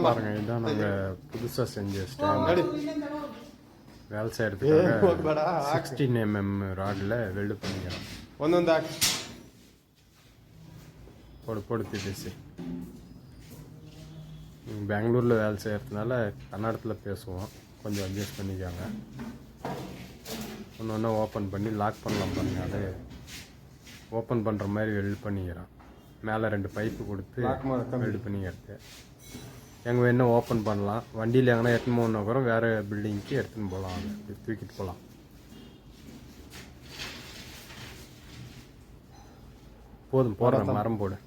பாருங்க இதுதான் நாங்கள் புதுசாக செஞ்ச ஸ்டாண்ட். வேலை செய்கிறதுக்காக 16 mm ராடில் வெல்டு பண்ணிக்கிறோம். பொடுத்திட்டு பெங்களூரில் வேலை செய்கிறதுனால கன்னடத்தில் பேசுவோம், கொஞ்சம் அட்ஜஸ்ட் பண்ணிக்காங்க. ஒன்று ஒன்று ஓப்பன் பண்ணி லாக் பண்ணலாம் பாருங்க. அது ஓப்பன் பண்ணுற மாதிரி வெல்டு பண்ணிக்கிறோம். மேலே 2 பைப்பு கொடுத்து வெல்டு பண்ணிக்கிறது. எங்கே வேணும் ஓப்பன் பண்ணலாம். வண்டியில் எங்கன்னா எடுத்துன்னு போகணும், வேறு பில்டிங்க்கு எடுத்துன்னு போகலாம், அது தூக்கிட்டு போகலாம். போதும் போடுற மரம் போடு.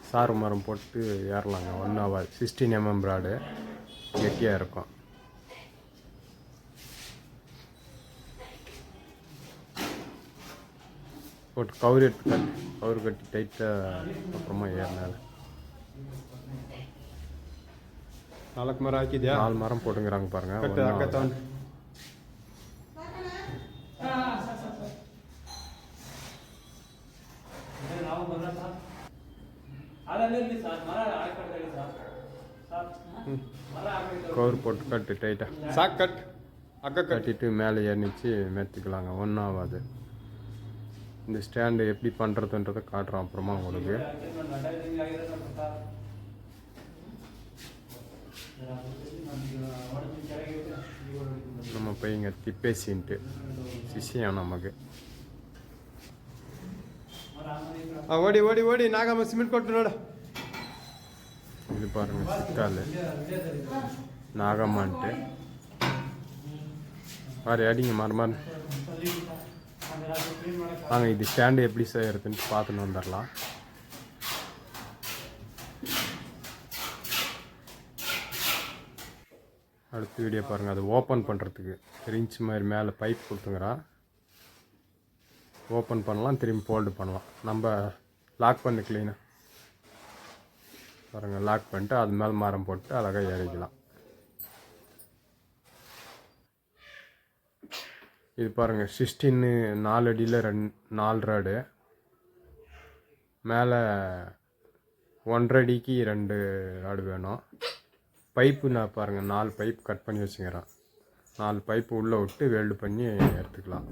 சாறு மரம் போட்டு ஏறலாங்க. 1 hour 16 mm ராடு கெட்டியாக இருக்கும். போட்டு கவுரு கட்டி டைட்டாக அப்புறமா ஏறினால 4 மரம் ஆக்கிதியா? 4 மரம் போட்டுங்கிறாங்க பாருங்க. கவுர் போட்டு கட்டு டைட்டாக சாக் கட்டிட்டு மேலே ஏறிச்சு மெத்துக்கலாங்க. ஒன்றும் ஆகாது. இந்த ஸ்டாண்டு எப்படி பண்ணுறதுன்றதை காட்டுறோம் அப்புறமா உங்களுக்கு. நம்ம பையங்க திப்பேசின்ட்டு சிஷியம் நமக்கு. ஓடி ஓடி ஓடி நாகாம சிமெண்ட் கொட்டுனோட. இது பாருங்க சிக்கால் நாகம்மான்ட்டு மாதிரி அடிங்க மரமான். வாங்க இது ஸ்டாண்டு எப்படி செய்யறதுன்னு பார்த்துன்னு வந்துடலாம். அடுத்த வீடியோ பாருங்கள். அது ஓப்பன் பண்ணுறதுக்கு ரிஞ்ச் மாதிரி மேலே பைப் கொடுத்துங்கிறான். ஓப்பன் பண்ணலாம், திரும்பி ஃபோல்டு பண்ணலாம். நம்ம லாக் பண்ணி க்ளீனாக பாருங்கள். லாக் பண்ணிட்டு அது மேலே மரம் போட்டு அழகாக ஏறிக்கலாம். இது பாருங்கள் 16 4 அடியில் 4 ராடு, மேலே 1.5 அடிக்கு 2 ராடு வேணும். பைப்பு நான் பாருங்கள் 4 பைப் கட் பண்ணி வச்சுக்கிறேன். 4 பைப்பு உள்ளே விட்டு வெல்டு பண்ணி எடுத்துக்கலாம்.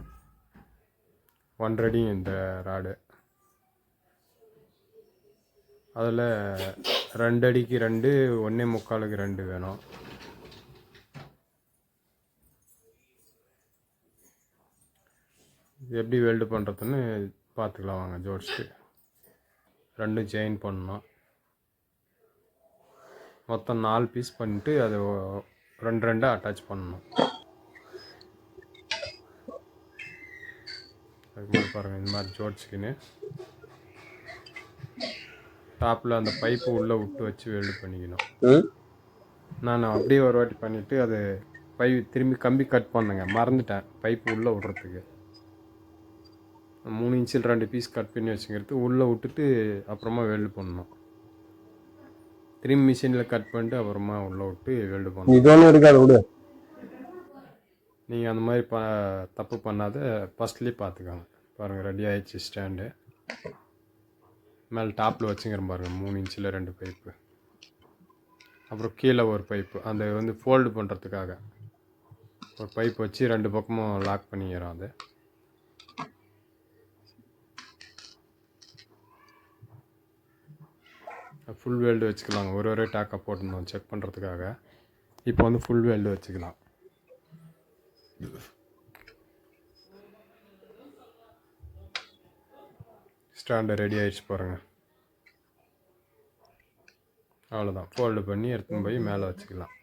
1.5 அடி இந்த ராடு. அதில் 2 அடிக்கு 2, 1.25க்கு 2 வேணும். எப்படி வெல்டு பண்ணுறதுன்னு பார்த்துக்கலாம் வாங்க. ஜோடிச்சுட்டு 2 ஜாயின் பண்ணணும். மொத்தம் 4 பீஸ் பண்ணிட்டு அதை 2 அட்டாச் பண்ணணும். அதுக்கு மாதிரி பாருங்கள். இந்த மாதிரி ஜோடிச்சுக்கின்னு டாப்பில் அந்த பைப்பு உள்ளே விட்டு வச்சு வெல்டு பண்ணிக்கணும். நான் அப்படியே ஒரு வாட்டி பண்ணிவிட்டு அது திரும்பி கம்பி கட் பண்ணுங்க, மறந்துட்டேன் பைப்பு உள்ளே விட்றதுக்கு. 3 இன்ச்சில் 2 பீஸ் கட் பண்ணி வச்சுக்கிறது உள்ளே விட்டுட்டு அப்புறமா வெல்டு பண்ணணும். திரும்பி மிஷினில் கட் பண்ணிட்டு அப்புறமா உள்ளே விட்டு வெல்டு பண்ணணும். நீங்கள் அந்த மாதிரி தப்பு பண்ணாத ஃபஸ்ட்லேயே பார்த்துக்கோங்க. பாருங்கள் ரெடி ஆகிடுச்சு ஸ்டாண்டு. மேலே டாப்பில் வச்சுங்கிற பாருங்கள் 3 இன்ச்சில் 2 பைப்பு. அப்புறம் கீழே ஒரு பைப்பு அந்த ஃபோல்டு பண்ணுறதுக்காக ஒரு பைப் வச்சு 2 பக்கமும் லாக் பண்ணிக்கிறோம். அது ஃபுல் வெல்டு வச்சுக்கலாங்க. ஒரு டாக்கை போட்டுருந்தோம் செக் பண்ணுறதுக்காக. இப்போ ஃபுல் வெல்டு வச்சுக்கலாம். ஸ்டாண்டு ரெடி ஆகிடுச்சு பாருங்கள். அவ்வளோதான். ஃபோல்டு பண்ணி எடுத்துன்னு போய் மேலே வச்சுக்கலாம்.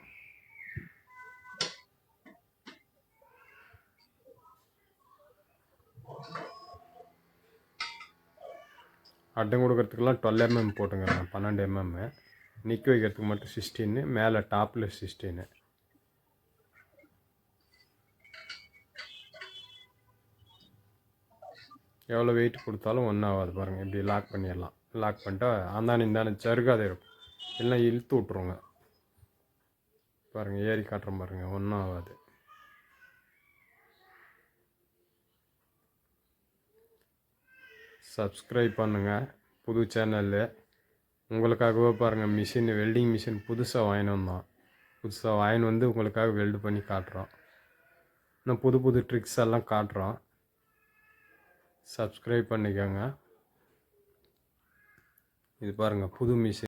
அட்டம் கொடுக்கறதுக்கெல்லாம் 12 mm போட்டுங்க. 12 mm. நிற்க வைக்கிறதுக்கு மட்டும் 16, மேலே டாப்பில் 16. எவ்வளோ வெயிட் கொடுத்தாலும் ஒன்றும் ஆகாது பாருங்கள். இப்படி லாக் பண்ணிடலாம். லாக் பண்ணிட்டா இந்தானே சருகாதே இருக்கும், எல்லாம் இழுத்து விட்ருவோங்க. பாருங்கள் ஏறி காட்டுறோம் பாருங்கள், ஒன்றும் ஆகாது. சப்ஸ்கிரைப் பண்ணுங்கள், புது சேனலு. உங்களுக்காகவே பாருங்கள், மிஷின் வெல்டிங் மிஷின் புதுசாக வாங்கின்னு வந்தோம். புதுசாக வாங்கின்னு வந்து உங்களுக்காக வெல்டு பண்ணி காட்டுறோம். இன்னும் புது புது ட்ரிக்ஸ் எல்லாம் காட்டுறோம். சப்ஸ்கிரைப் பண்ணிக்கோங்க. இது பாருங்கள், புது மிஷின்.